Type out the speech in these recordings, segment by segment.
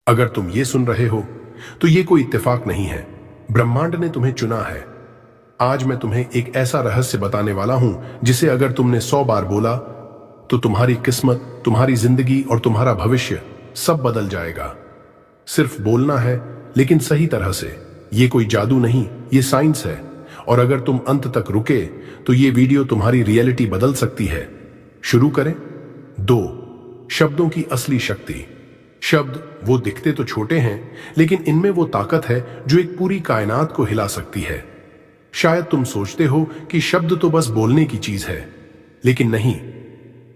अगर तुम ये सुन रहे हो तो ये कोई इत्तेफाक नहीं है, ब्रह्मांड ने तुम्हें चुना है। आज मैं तुम्हें एक ऐसा रहस्य बताने वाला हूं जिसे अगर तुमने 100 बार बोला तो तुम्हारी किस्मत, तुम्हारी जिंदगी और तुम्हारा भविष्य सब बदल जाएगा। सिर्फ बोलना है, लेकिन सही तरह से। ये कोई जादू नहीं, ये साइंस है। और अगर तुम अंत तक रुके तो ये वीडियो तुम्हारी रियलिटी बदल सकती है। शुरू करें। 2 शब्दों की असली शक्ति। शब्द वो दिखते तो छोटे हैं, लेकिन इनमें वो ताकत है जो एक पूरी कायनात को हिला सकती है। शायद तुम सोचते हो कि शब्द तो बस बोलने की चीज है, लेकिन नहीं।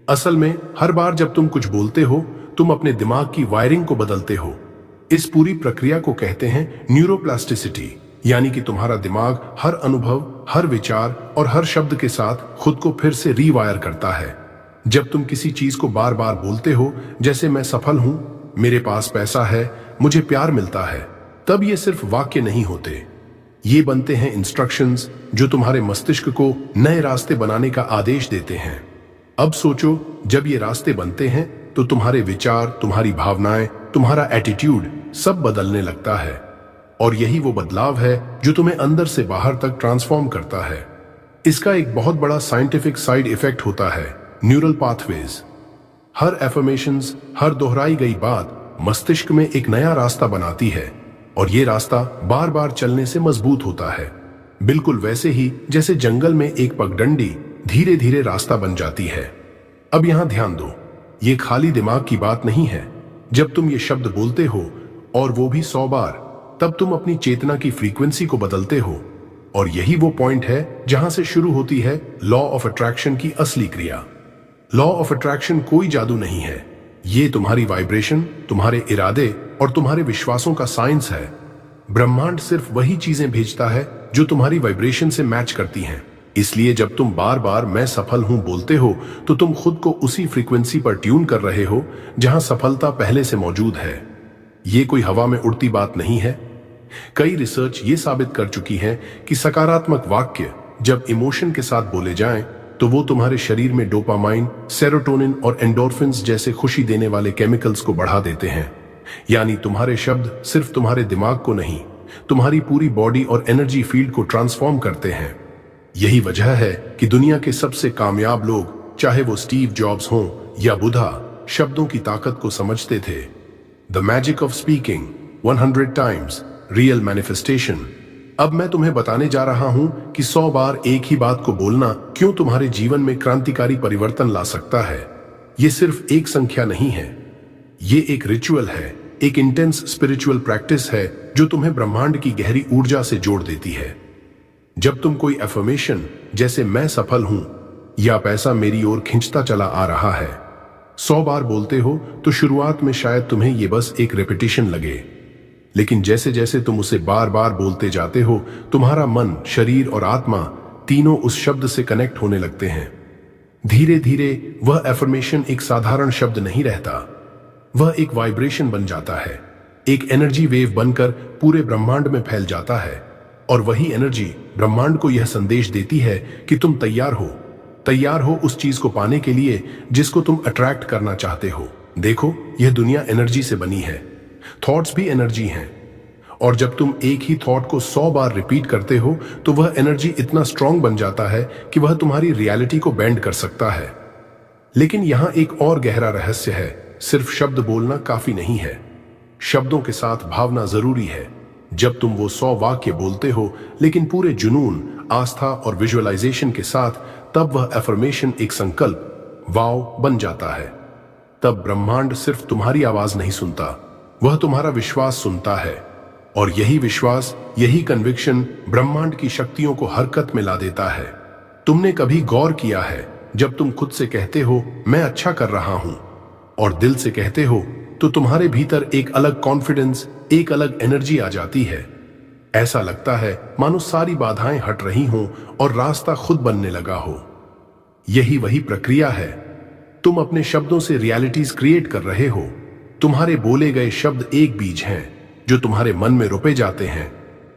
असल में हर बार जब तुम कुछ बोलते हो, तुम अपने दिमाग की वायरिंग को बदलते हो। इस पूरी प्रक्रिया को कहते हैं न्यूरोप्लास्टिसिटी, यानी कि तुम्हारा दिमाग हर अनुभव, हर विचार और हर शब्द के साथ खुद को फिर से रीवायर करता है। जब तुम किसी चीज को बार बार बोलते हो, जैसे मैं सफल हूं, मेरे पास पैसा है, मुझे प्यार मिलता है, तब ये सिर्फ वाक्य नहीं होते। ये बनते हैं इंस्ट्रक्शंस जो तुम्हारे मस्तिष्क को नए रास्ते बनाने का आदेश देते हैं। अब सोचो, जब ये रास्ते बनते हैं तो तुम्हारे विचार, तुम्हारी भावनाएं, तुम्हारा एटीट्यूड सब बदलने लगता है। और यही वो बदलाव है जो तुम्हें अंदर से बाहर तक ट्रांसफॉर्म करता है। इसका एक बहुत बड़ा साइंटिफिक साइड इफेक्ट होता है, न्यूरल पाथवेज। हर एफर्मेशंस, हर दोहराई गई बात मस्तिष्क में एक नया रास्ता बनाती है, और ये रास्ता बार बार चलने से मजबूत होता है। बिल्कुल वैसे ही जैसे जंगल में एक पगडंडी धीरे धीरे रास्ता बन जाती है। अब यहां ध्यान दो, ये खाली दिमाग की बात नहीं है। जब तुम ये शब्द बोलते हो, और वो भी 100 बार, तब तुम अपनी चेतना की फ्रीक्वेंसी को बदलते हो। और यही वो पॉइंट है जहां से शुरू होती है लॉ ऑफ अट्रैक्शन की असली क्रिया। लॉ ऑफ अट्रैक्शन कोई जादू नहीं है, ये तुम्हारी वाइब्रेशन, तुम्हारे इरादे और तुम्हारे विश्वासों का साइंस है। ब्रह्मांड सिर्फ वही चीजें भेजता है जो तुम्हारी वाइब्रेशन से मैच करती हैं। इसलिए जब तुम बार बार मैं सफल हूं बोलते हो, तो तुम खुद को उसी फ्रीक्वेंसी पर ट्यून कर रहे हो जहां सफलता पहले से मौजूद है। ये कोई हवा में उड़ती बात नहीं है। कई रिसर्च ये साबित कर चुकी है कि सकारात्मक वाक्य जब इमोशन के साथ बोले जाएं, तो वो तुम्हारे शरीर में डोपामाइन, सेरोटोनिन और एंडोर्फिन्स जैसे खुशी देने वाले केमिकल्स को बढ़ा देते हैं। यानी तुम्हारे शब्द सिर्फ तुम्हारे दिमाग को नहीं, तुम्हारी पूरी बॉडी और एनर्जी फील्ड को ट्रांसफॉर्म करते हैं। यही वजह है कि दुनिया के सबसे कामयाब लोग, चाहे वो स्टीव जॉब्स हों या बुद्धा, शब्दों की ताकत को समझते थे। The magic of speaking 100 times, real manifestation. अब मैं तुम्हें बताने जा रहा हूं कि 100 बार एक ही बात को बोलना क्यों तुम्हारे जीवन में क्रांतिकारी परिवर्तन ला सकता है। ये सिर्फ एक संख्या नहीं है, ये एक रिचुअल है, एक इंटेंस स्पिरिचुअल प्रैक्टिस है जो तुम्हें ब्रह्मांड की गहरी ऊर्जा से जोड़ देती है। जब तुम कोई एफर्मेशन जैसे मैं सफल हूं या पैसा मेरी ओर खिंचता चला आ रहा है 100 बार बोलते हो, तो शुरुआत में शायद तुम्हें ये बस एक रेपिटेशन लगे, लेकिन जैसे जैसे तुम उसे बार बार बोलते जाते हो, तुम्हारा मन, शरीर और आत्मा तीनों उस शब्द से कनेक्ट होने लगते हैं। धीरे धीरे वह एफर्मेशन एक साधारण शब्द नहीं रहता, वह एक वाइब्रेशन बन जाता है, एक एनर्जी वेव बनकर पूरे ब्रह्मांड में फैल जाता है। और वही एनर्जी ब्रह्मांड को यह संदेश देती है कि तुम तैयार हो उस चीज को पाने के लिए जिसको तुम अट्रैक्ट करना चाहते हो। देखो, यह दुनिया एनर्जी से बनी है, थॉट्स भी एनर्जी हैं। और जब तुम एक ही थॉट को 100 बार रिपीट करते हो, तो वह एनर्जी इतना स्ट्रांग बन जाता है कि वह तुम्हारी रियलिटी को बेंड कर सकता है। लेकिन यहां एक और गहरा रहस्य है, सिर्फ शब्द बोलना काफी नहीं है, शब्दों के साथ भावना जरूरी है। जब तुम वो 100 वाक्य बोलते हो, लेकिन पूरे जुनून, आस्था और विजुअलाइजेशन के साथ, तब वह एफर्मेशन एक संकल्प, वाव बन जाता है। तब ब्रह्मांड सिर्फ तुम्हारी आवाज नहीं सुनता, वह तुम्हारा विश्वास सुनता है। और यही विश्वास, यही कन्विक्शन ब्रह्मांड की शक्तियों को हरकत में ला देता है। तुमने कभी गौर किया है, जब तुम खुद से कहते हो मैं अच्छा कर रहा हूं, और दिल से कहते हो, तो तुम्हारे भीतर एक अलग कॉन्फिडेंस, एक अलग एनर्जी आ जाती है। ऐसा लगता है मानो सारी बाधाएं हट रही हों और रास्ता खुद बनने लगा हो। यही वही प्रक्रिया है, तुम अपने शब्दों से रियलिटीज क्रिएट कर रहे हो। तुम्हारे बोले गए शब्द एक बीज हैं जो तुम्हारे मन में रोपे जाते हैं,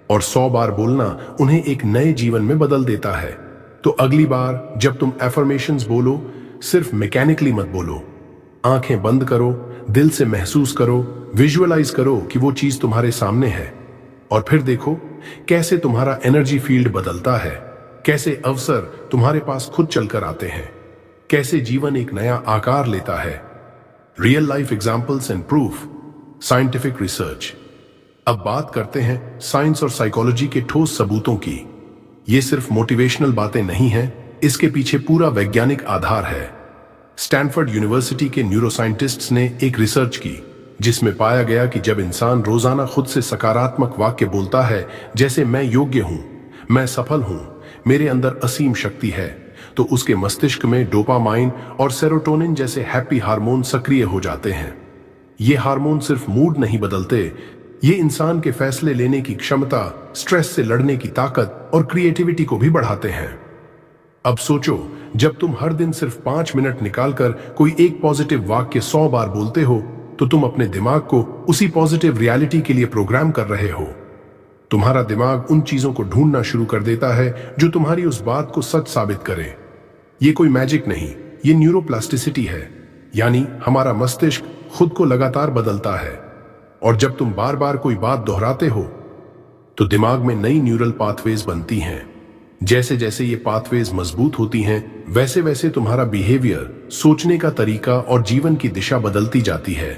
और 100 बार बोलना उन्हें एक नए जीवन में बदल देता है। तो अगली बार जब तुम एफर्मेशंस बोलो, सिर्फ मैकेनिकली मत बोलो। आंखें बंद करो, दिल से महसूस करो, विजुअलाइज करो कि वो चीज तुम्हारे सामने है, और फिर देखो कैसे तुम्हारा एनर्जी फील्ड बदलता है, कैसे अवसर तुम्हारे पास खुद चलकर आते हैं, कैसे जीवन एक नया आकार लेता है। Real life examples and proof, scientific research. अब बात करते हैं साइंस और साइकोलॉजी के ठोस सबूतों की। ये सिर्फ मोटिवेशनल बातें नहीं हैं, इसके पीछे पूरा वैज्ञानिक आधार है। स्टैनफोर्ड यूनिवर्सिटी के न्यूरोसाइंटिस्ट्स ने एक रिसर्च की जिसमें पाया गया कि जब इंसान रोजाना खुद से सकारात्मक वाक्य बोलता है, जैसे मैं योग्य हूं, मैं सफल हूं, मेरे अंदर असीम शक्ति है, तो उसके मस्तिष्क में डोपामाइन और सेरोटोनिन जैसे हैप्पी हार्मोन सक्रिय हो जाते हैं। ये हार्मोन सिर्फ मूड नहीं बदलते, ये इंसान के फैसले लेने की क्षमता, स्ट्रेस से लड़ने की ताकत और क्रिएटिविटी को भी बढ़ाते हैं। अब सोचो, जब तुम हर दिन सिर्फ 5 मिनट निकालकर कोई एक पॉजिटिव वाक्य 100 बार बोलते हो, तो तुम अपने दिमाग को उसी पॉजिटिव रियलिटी के लिए प्रोग्राम कर रहे हो। तुम्हारा दिमाग उन चीजों को ढूंढना शुरू कर देता है जो तुम्हारी उस बात को सच साबित करे। ये कोई मैजिक नहीं, ये न्यूरोप्लास्टिसिटी है, यानी हमारा मस्तिष्क खुद को लगातार बदलता है। और जब तुम बार बार कोई बात दोहराते हो तो दिमाग में नई न्यूरल पाथवेज बनती हैं। जैसे जैसे ये पाथवेज मजबूत होती हैं, वैसे वैसे तुम्हारा बिहेवियर, सोचने का तरीका और जीवन की दिशा बदलती जाती है।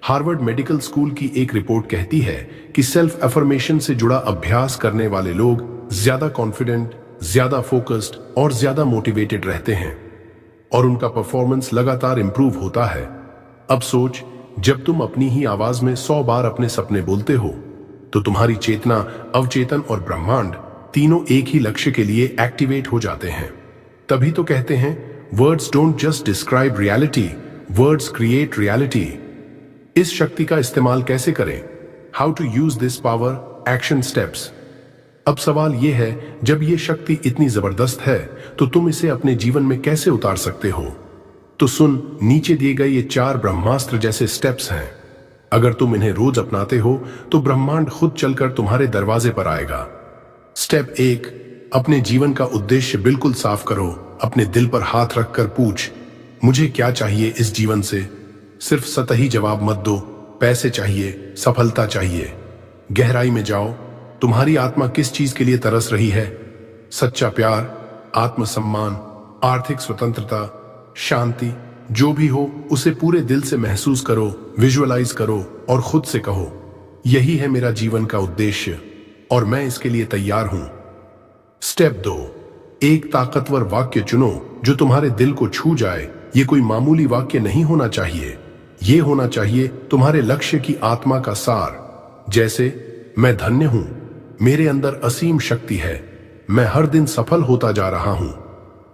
हार्वर्ड मेडिकल स्कूल की एक रिपोर्ट कहती है कि सेल्फ अफर्मेशन से जुड़ा अभ्यास करने वाले लोग ज्यादा कॉन्फिडेंट, ज्यादा फोकस्ड और ज्यादा मोटिवेटेड रहते हैं, और उनका परफॉर्मेंस लगातार इंप्रूव होता है। अब सोच, जब तुम अपनी ही आवाज में 100 बार अपने सपने बोलते हो, तो तुम्हारी चेतना, अवचेतन और ब्रह्मांड तीनों एक ही लक्ष्य के लिए एक्टिवेट हो जाते हैं। तभी तो कहते हैं, words don't just describe reality, words create reality. इस शक्ति का इस्तेमाल कैसे करें? How to use this power, action steps. अब सवाल यह है, जब यह शक्ति इतनी जबरदस्त है, तो तुम इसे अपने जीवन में कैसे उतार सकते हो? तो सुन, नीचे दिए गए ये 4 ब्रह्मास्त्र जैसे स्टेप्स हैं। अगर तुम इन्हें रोज अपनाते हो, तो ब्रह्मांड खुद चलकर तुम्हारे दरवाजे पर आएगा। स्टेप 1, अपने जीवन का उद्देश्य बिल्कुल साफ करो। अपने दिल पर हाथ रखकर पूछ, मुझे क्या चाहिए इस जीवन से? सिर्फ सतही जवाब मत दो, पैसे चाहिए, सफलता चाहिए। गहराई में जाओ, तुम्हारी आत्मा किस चीज के लिए तरस रही है? सच्चा प्यार, आत्मसम्मान, आर्थिक स्वतंत्रता, शांति, जो भी हो उसे पूरे दिल से महसूस करो, विजुअलाइज करो और खुद से कहो, यही है मेरा जीवन का उद्देश्य और मैं इसके लिए तैयार हूं। स्टेप 2, एक ताकतवर वाक्य चुनो जो तुम्हारे दिल को छू जाए। ये कोई मामूली वाक्य नहीं होना चाहिए, ये होना चाहिए तुम्हारे लक्ष्य की आत्मा का सार। जैसे, मैं धन्य हूं, मेरे अंदर असीम शक्ति है, मैं हर दिन सफल होता जा रहा हूं,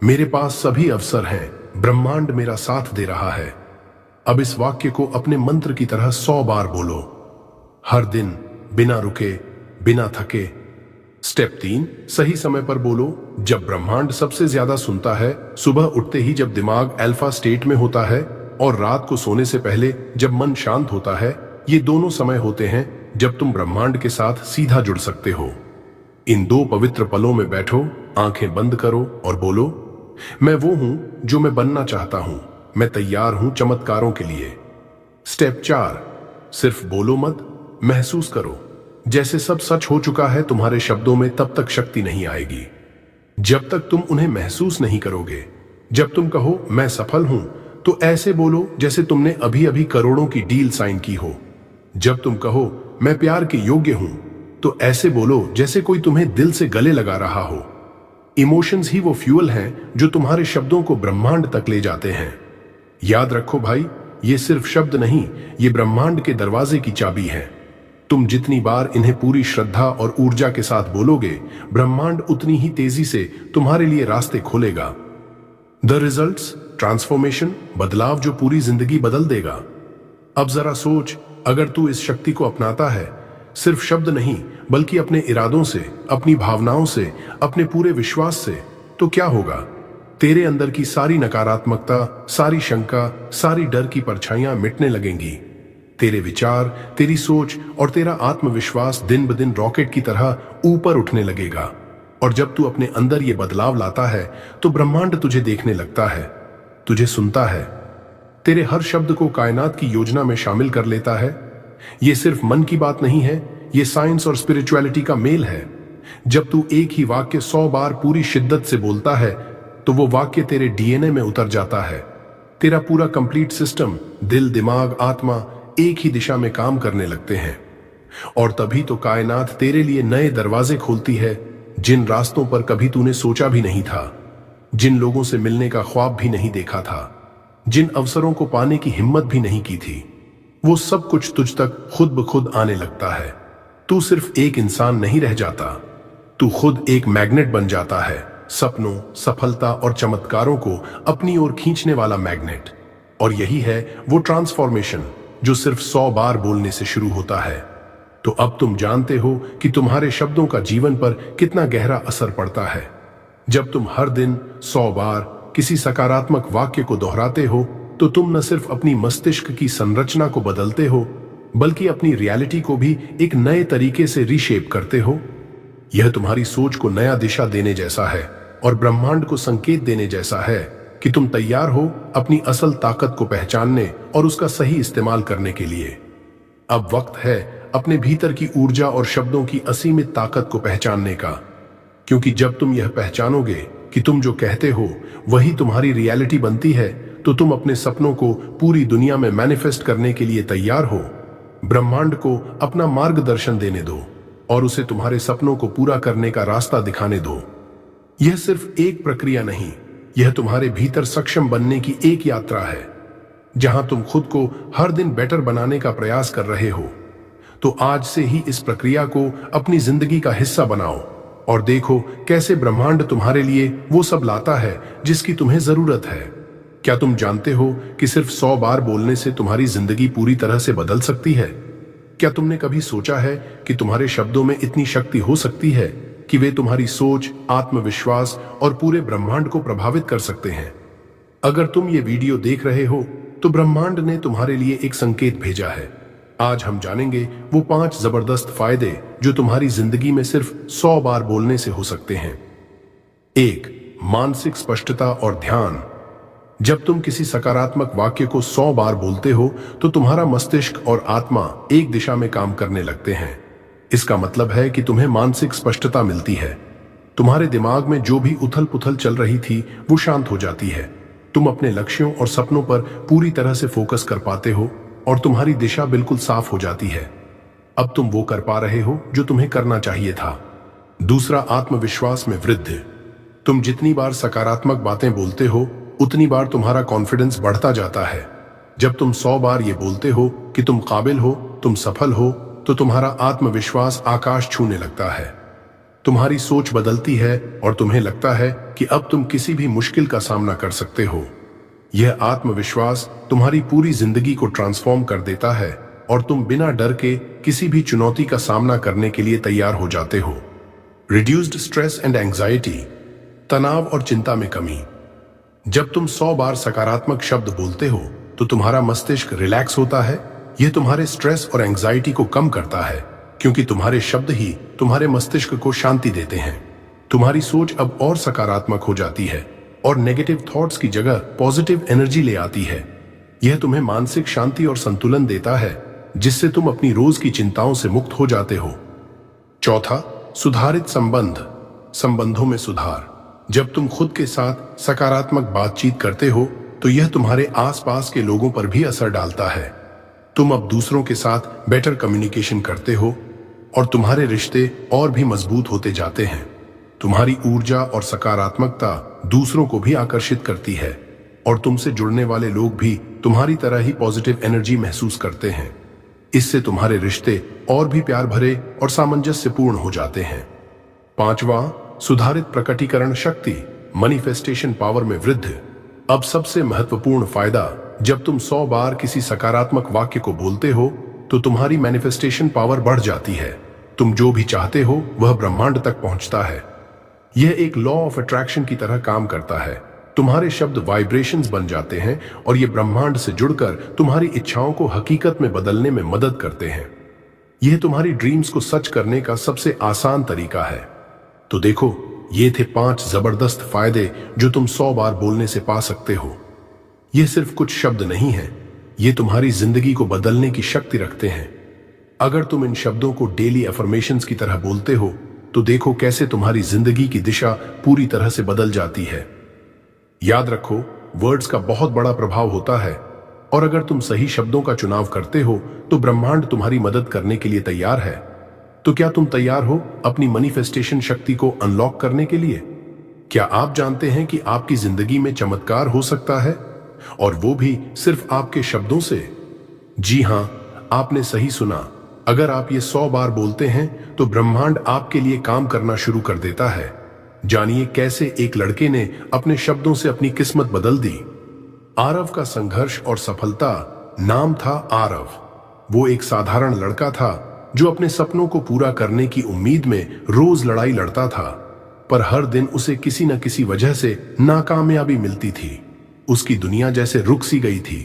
मेरे पास सभी अवसर हैं, ब्रह्मांड मेरा साथ दे रहा है। अब इस वाक्य को अपने मंत्र की तरह 100 बार बोलो, हर दिन, बिना रुके, बिना थके। स्टेप 3, सही समय पर बोलो, जब ब्रह्मांड सबसे ज्यादा सुनता है, सुबह उठते ही जब दिमाग अल्फा स्टेट में होता है और रात को सोने से पहले जब मन शांत होता है। ये दोनों समय होते हैं जब तुम ब्रह्मांड के साथ सीधा जुड़ सकते हो। इन 2 पवित्र पलों में बैठो, आंखें बंद करो और बोलो, मैं वो हूं जो मैं बनना चाहता हूं, मैं तैयार हूं चमत्कारों के लिए। स्टेप 4, सिर्फ बोलो मत, महसूस करो। जैसे सब सच हो चुका है तुम्हारे शब्दों में, तब तक शक्ति नहीं आएगी जब तक तुम उन्हें महसूस नहीं करोगे। जब तुम कहो मैं सफल हूं, तो ऐसे बोलो जैसे तुमने अभी अभी करोड़ों की डील साइन की हो। जब तुम कहो मैं प्यार के योग्य हूं, तो ऐसे बोलो जैसे कोई तुम्हें दिल से गले लगा रहा हो। इमोशंस ही वो फ्यूल हैं जो तुम्हारे शब्दों को ब्रह्मांड तक ले जाते हैं। याद रखो भाई, ये सिर्फ शब्द नहीं, ये ब्रह्मांड के दरवाजे की चाबी है। तुम जितनी बार इन्हें पूरी श्रद्धा और ऊर्जा के साथ बोलोगे, ब्रह्मांड उतनी ही तेजी से तुम्हारे लिए रास्ते खोलेगा। द रिजल्ट्स, ट्रांसफॉर्मेशन, बदलाव जो पूरी जिंदगी बदल देगा। अब जरा सोच, अगर तू इस शक्ति को अपनाता है, सिर्फ शब्द नहीं बल्कि अपने इरादों से, अपनी भावनाओं से, अपने पूरे विश्वास से, तो क्या होगा? तेरे अंदर की सारी नकारात्मकता, सारी शंका, सारी डर की परछाइयां मिटने लगेंगी। तेरे विचार, तेरी सोच और तेरा आत्मविश्वास दिन ब दिन रॉकेट की तरह ऊपर उठने लगेगा। और जब तू अपने अंदर ये बदलाव लाता है, तो ब्रह्मांड तुझे देखने लगता है, तुझे सुनता है। तेरे हर शब्द को कायनात की योजना में शामिल कर लेता है। यह सिर्फ मन की बात नहीं है, यह साइंस और स्पिरिचुअलिटी का मेल है। जब तू एक ही वाक्य 100 बार पूरी शिद्दत से बोलता है तो वो वाक्य तेरे डीएनए में उतर जाता है। तेरा पूरा कंप्लीट सिस्टम, दिल, दिमाग, आत्मा एक ही दिशा में काम करने लगते हैं। और तभी तो कायनात तेरे लिए नए दरवाजे खोलती है, जिन रास्तों पर कभी तूने सोचा भी नहीं था, जिन लोगों से मिलने का ख्वाब भी नहीं देखा था, जिन अवसरों को पाने की हिम्मत भी नहीं की थी, वो सब कुछ तुझ तक खुद ब खुद आने लगता है। तू सिर्फ एक इंसान नहीं रह जाता, तू खुद एक मैग्नेट बन जाता है, सपनों, सफलता और चमत्कारों को अपनी ओर खींचने वाला मैग्नेट। और यही है वो ट्रांसफॉर्मेशन जो सिर्फ 100 बार बोलने से शुरू होता है। तो अब तुम जानते हो कि तुम्हारे शब्दों का जीवन पर कितना गहरा असर पड़ता है। जब तुम हर दिन 100 बार किसी सकारात्मक वाक्य को दोहराते हो तो तुम न सिर्फ अपनी मस्तिष्क की संरचना को बदलते हो, बल्कि अपनी रियलिटी को भी एक नए तरीके से रीशेप करते हो। यह तुम्हारी सोच को नया दिशा देने जैसा है और ब्रह्मांड को संकेत देने जैसा है कि तुम तैयार हो अपनी असल ताकत को पहचानने और उसका सही इस्तेमाल करने के लिए। अब वक्त है अपने भीतर की ऊर्जा और शब्दों की असीमित ताकत को पहचानने का, क्योंकि जब तुम यह पहचानोगे कि तुम जो कहते हो वही तुम्हारी रियलिटी बनती है, तो तुम अपने सपनों को पूरी दुनिया में मैनिफेस्ट करने के लिए तैयार हो। ब्रह्मांड को अपना मार्गदर्शन देने दो और उसे तुम्हारे सपनों को पूरा करने का रास्ता दिखाने दो। यह सिर्फ एक प्रक्रिया नहीं, यह तुम्हारे भीतर सक्षम बनने की एक यात्रा है, जहां तुम खुद को हर दिन बेटर बनाने का प्रयास कर रहे हो। तो आज से ही इस प्रक्रिया को अपनी जिंदगी का हिस्सा बनाओ और देखो कैसे ब्रह्मांड तुम्हारे लिए वो सब लाता है जिसकी तुम्हें जरूरत है। क्या तुम जानते हो कि सिर्फ 100 बार बोलने से तुम्हारी जिंदगी पूरी तरह से बदल सकती है? क्या तुमने कभी सोचा है कि तुम्हारे शब्दों में इतनी शक्ति हो सकती है कि वे तुम्हारी सोच, आत्मविश्वास और पूरे ब्रह्मांड को प्रभावित कर सकते हैं? अगर तुम ये वीडियो देख रहे हो तो ब्रह्मांड ने तुम्हारे लिए एक संकेत भेजा है। आज हम जानेंगे वो 5 जबरदस्त फायदे जो तुम्हारी जिंदगी में सिर्फ 100 बार बोलने से हो सकते हैं। 1. मानसिक स्पष्टता और ध्यान। जब तुम किसी सकारात्मक वाक्य को 100 बार बोलते हो तो तुम्हारा मस्तिष्क और आत्मा एक दिशा में काम करने लगते हैं। इसका मतलब है कि तुम्हें मानसिक स्पष्टता मिलती है। तुम्हारे दिमाग में जो भी उथल पुथल चल रही थी वो शांत हो जाती है। तुम अपने लक्ष्यों और सपनों पर पूरी तरह से फोकस कर पाते हो और तुम्हारी दिशा बिल्कुल साफ हो जाती है। अब तुम वो कर पा रहे हो जो तुम्हें करना चाहिए था। दूसरा, आत्मविश्वास में वृद्धि। तुम जितनी बार सकारात्मक बातें बोलते हो उतनी बार तुम्हारा कॉन्फिडेंस बढ़ता जाता है। जब तुम 100 बार ये बोलते हो कि तुम काबिल हो, तुम सफल हो, तो तुम्हारा आत्मविश्वास आकाश छूने लगता है। तुम्हारी सोच बदलती है और तुम्हें लगता है कि अब तुम किसी भी मुश्किल का सामना कर सकते हो। यह आत्मविश्वास तुम्हारी पूरी जिंदगी को ट्रांसफॉर्म कर देता है और तुम बिना डर के किसी भी चुनौती का सामना करने के लिए तैयार हो जाते हो। Reduced stress and anxiety. तनाव और चिंता में कमी। जब तुम 100 बार सकारात्मक शब्द बोलते हो तो तुम्हारा मस्तिष्क रिलैक्स होता है। यह तुम्हारे स्ट्रेस और एंजाइटी को कम करता है, क्योंकि तुम्हारे शब्द ही तुम्हारे मस्तिष्क को शांति देते हैं। तुम्हारी सोच अब और सकारात्मक हो जाती है और नेगेटिव थॉट्स की जगह पॉजिटिव एनर्जी ले आती है। यह तुम्हें मानसिक शांति और संतुलन देता है, जिससे तुम अपनी रोज की चिंताओं से मुक्त हो जाते हो। चौथा, सुधारित संबंधों में सुधार। जब तुम खुद के साथ सकारात्मक बातचीत करते हो तो यह तुम्हारे आसपास के लोगों पर भी असर डालता है। तुम अब दूसरों के साथ बेटर कम्युनिकेशन करते हो और तुम्हारे रिश्ते और भी मजबूत होते जाते हैं। तुम्हारी ऊर्जा और सकारात्मकता दूसरों को भी आकर्षित करती है और तुमसे जुड़ने वाले लोग भी तुम्हारी तरह ही पॉजिटिव एनर्जी महसूस करते हैं। इससे तुम्हारे रिश्ते और भी प्यार भरे और सामंजस्यपूर्ण हो जाते हैं। पांचवा, सुधारित प्रकटीकरण शक्ति, मैनिफेस्टेशन पावर में वृद्धि। अब सबसे महत्वपूर्ण फायदा, जब तुम 100 बार किसी सकारात्मक वाक्य को बोलते हो तो तुम्हारी मैनिफेस्टेशन पावर बढ़ जाती है। तुम जो भी चाहते हो वह ब्रह्मांड तक पहुंचता है। यह एक लॉ ऑफ अट्रैक्शन की तरह काम करता है। तुम्हारे शब्द वाइब्रेशंस बन जाते हैं और ये ब्रह्मांड से जुड़कर तुम्हारी इच्छाओं को हकीकत में बदलने में मदद करते हैं। यह तुम्हारी ड्रीम्स को सच करने का सबसे आसान तरीका है। तो देखो, ये थे 5 जबरदस्त फायदे जो तुम 100 बार बोलने से पा सकते हो। ये सिर्फ कुछ शब्द नहीं है, ये तुम्हारी जिंदगी को बदलने की शक्ति रखते हैं। अगर तुम इन शब्दों को डेली अफर्मेशंस की तरह बोलते हो तो देखो कैसे तुम्हारी जिंदगी की दिशा पूरी तरह से बदल जाती है। याद रखो, वर्ड्स का बहुत बड़ा प्रभाव होता है और अगर तुम सही शब्दों का चुनाव करते हो तो ब्रह्मांड तुम्हारी मदद करने के लिए तैयार है। तो क्या तुम तैयार हो अपनी मैनिफेस्टेशन शक्ति को अनलॉक करने के लिए? क्या आप जानते हैं कि आपकी जिंदगी में चमत्कार हो सकता है, और वो भी सिर्फ आपके शब्दों से? जी हां, आपने सही सुना। अगर आप ये 100 बार बोलते हैं तो ब्रह्मांड आपके लिए काम करना शुरू कर देता है। जानिए कैसे एक लड़के ने अपने शब्दों से अपनी किस्मत बदल दी। आरव का संघर्ष और सफलता। नाम था आरव। वो एक साधारण लड़का था जो अपने सपनों को पूरा करने की उम्मीद में रोज लड़ाई लड़ता था, पर हर दिन उसे किसी न किसी वजह से नाकामयाबी मिलती थी। उसकी दुनिया जैसे रुक सी गई थी।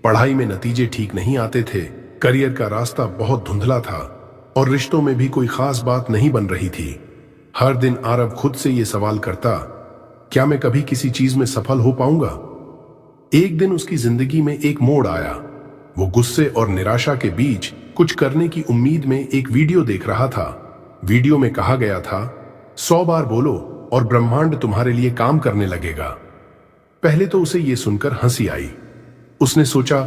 पढ़ाई में नतीजे ठीक नहीं आते थे, करियर का रास्ता बहुत धुंधला था और रिश्तों में भी कोई खास बात नहीं बन रही थी। हर दिन आरव खुद से ये सवाल करता, क्या मैं कभी किसी चीज में सफल हो पाऊंगा? एक दिन उसकी जिंदगी में एक मोड़ आया। वो गुस्से और निराशा के बीच कुछ करने की उम्मीद में एक वीडियो देख रहा था। वीडियो में कहा गया था, 100 बार बोलो और ब्रह्मांड तुम्हारे लिए काम करने लगेगा। पहले तो उसे यह सुनकर हंसी आई। उसने सोचा,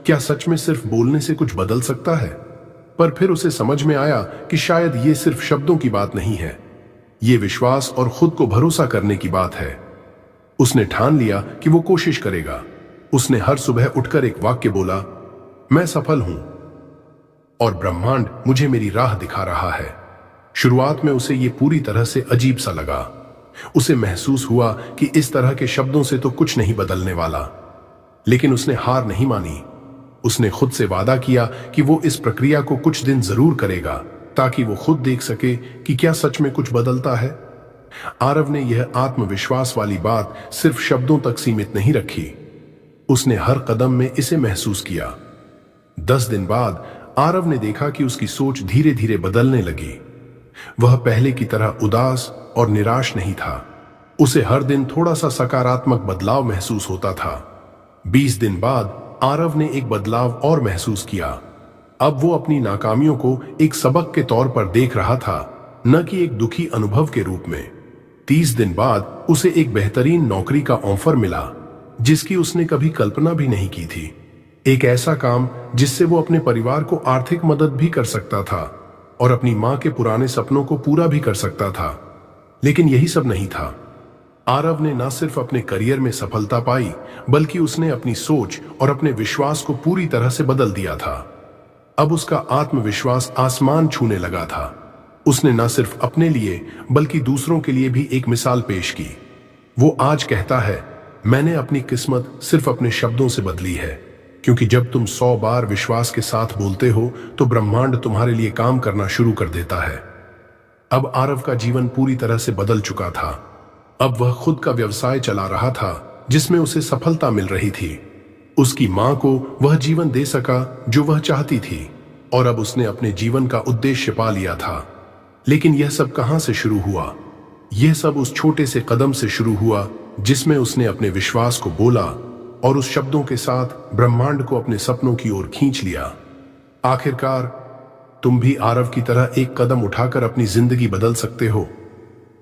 क्या सच में सिर्फ बोलने से कुछ बदल सकता है? पर फिर उसे समझ में आया कि शायद ये सिर्फ शब्दों की बात नहीं है, ये विश्वास और खुद को भरोसा करने की बात है। उसने ठान लिया कि वो कोशिश करेगा। उसने हर सुबह उठकर एक वाक्य बोला, मैं सफल हूं और ब्रह्मांड मुझे मेरी राह दिखा रहा है। शुरुआत में उसे यह पूरी तरह से अजीब सा लगा। उसे महसूस हुआ कि इस तरह के शब्दों से तो कुछ नहीं बदलने वाला, लेकिन उसने हार नहीं मानी। उसने खुद से वादा किया कि वो इस प्रक्रिया को कुछ दिन जरूर करेगा ताकि वो खुद देख सके कि क्या सच में कुछ बदलता है। आरव ने यह आत्मविश्वास वाली बात सिर्फ शब्दों तक सीमित नहीं रखी, उसने हर कदम में इसे महसूस किया। 10 दिन बाद आरव ने देखा कि उसकी सोच धीरे धीरे बदलने लगी। वह पहले की तरह उदास और निराश नहीं था। उसे हर दिन थोड़ा सा सकारात्मक बदलाव महसूस होता था। 20 दिन बाद आरव ने एक बदलाव और महसूस किया। अब वो अपनी नाकामियों को एक सबक के तौर पर देख रहा था, न कि एक दुखी अनुभव के रूप में। 30 दिन बाद उसे एक बेहतरीन नौकरी का ऑफर मिला जिसकी उसने कभी कल्पना भी नहीं की थी। एक ऐसा काम जिससे वो अपने परिवार को आर्थिक मदद भी कर सकता था और अपनी मां के पुराने सपनों को पूरा भी कर सकता था। लेकिन यही सब नहीं था। आरव ने न सिर्फ अपने करियर में सफलता पाई, बल्कि उसने अपनी सोच और अपने विश्वास को पूरी तरह से बदल दिया था। अब उसका आत्मविश्वास आसमान छूने लगा था। उसने न सिर्फ अपने लिए बल्कि दूसरों के लिए भी एक मिसाल पेश की। वो आज कहता है, मैंने अपनी किस्मत सिर्फ अपने शब्दों से बदली है, क्योंकि जब तुम 100 बार विश्वास के साथ बोलते हो तो ब्रह्मांड तुम्हारे लिए काम करना शुरू कर देता है। अब आरव का जीवन पूरी तरह से बदल चुका था। अब वह खुद का व्यवसाय चला रहा था जिसमें उसे सफलता मिल रही थी। उसकी मां को वह जीवन दे सका जो वह चाहती थी और अब उसने अपने जीवन का उद्देश्य पा लिया था। लेकिन यह सब कहां से शुरू हुआ? यह सब उस छोटे से कदम से शुरू हुआ जिसमें उसने अपने विश्वास को बोला और उस शब्दों के साथ ब्रह्मांड को अपने सपनों की ओर खींच लिया। आखिरकार तुम भी आरव की तरह एक कदम उठाकर अपनी जिंदगी बदल सकते हो।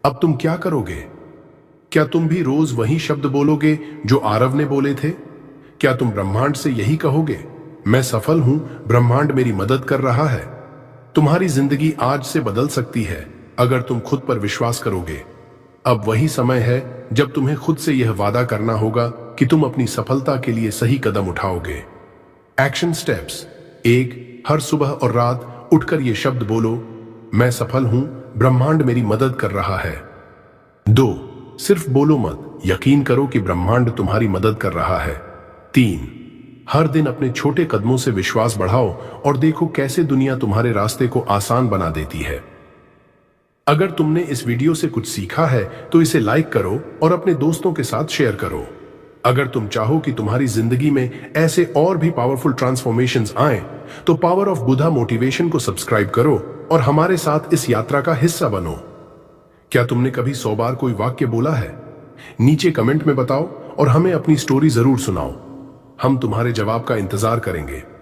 अब तुम क्या करोगे? क्या तुम भी रोज वही शब्द बोलोगे जो आरव ने बोले थे? क्या तुम ब्रह्मांड से यही कहोगे, मैं सफल हूं, ब्रह्मांड मेरी मदद कर रहा है? तुम्हारी जिंदगी आज से बदल सकती है अगर तुम खुद पर विश्वास करोगे। अब वही समय है जब तुम्हें खुद से यह वादा करना होगा कि तुम अपनी सफलता के लिए सही कदम उठाओगे। Action steps. 1. हर सुबह और रात उठकर यह शब्द बोलो, मैं सफल हूं, ब्रह्मांड मेरी मदद कर रहा है। 2. सिर्फ बोलो मत, यकीन करो कि ब्रह्मांड तुम्हारी मदद कर रहा है। 3. हर दिन अपने छोटे कदमों से विश्वास बढ़ाओ और देखो कैसे दुनिया तुम्हारे रास्ते को आसान बना देती है। अगर तुमने इस वीडियो से कुछ सीखा है तो इसे लाइक करो और अपने दोस्तों के साथ शेयर करो। अगर तुम चाहो कि तुम्हारी जिंदगी में ऐसे और भी पावरफुल ट्रांसफॉर्मेशंस आए तो पावर ऑफ बुधा मोटिवेशन को सब्सक्राइब करो और हमारे साथ इस यात्रा का हिस्सा बनो। क्या तुमने कभी 100 बार कोई वाक्य बोला है? नीचे कमेंट में बताओ और हमें अपनी स्टोरी जरूर सुनाओ। हम तुम्हारे जवाब का इंतजार करेंगे।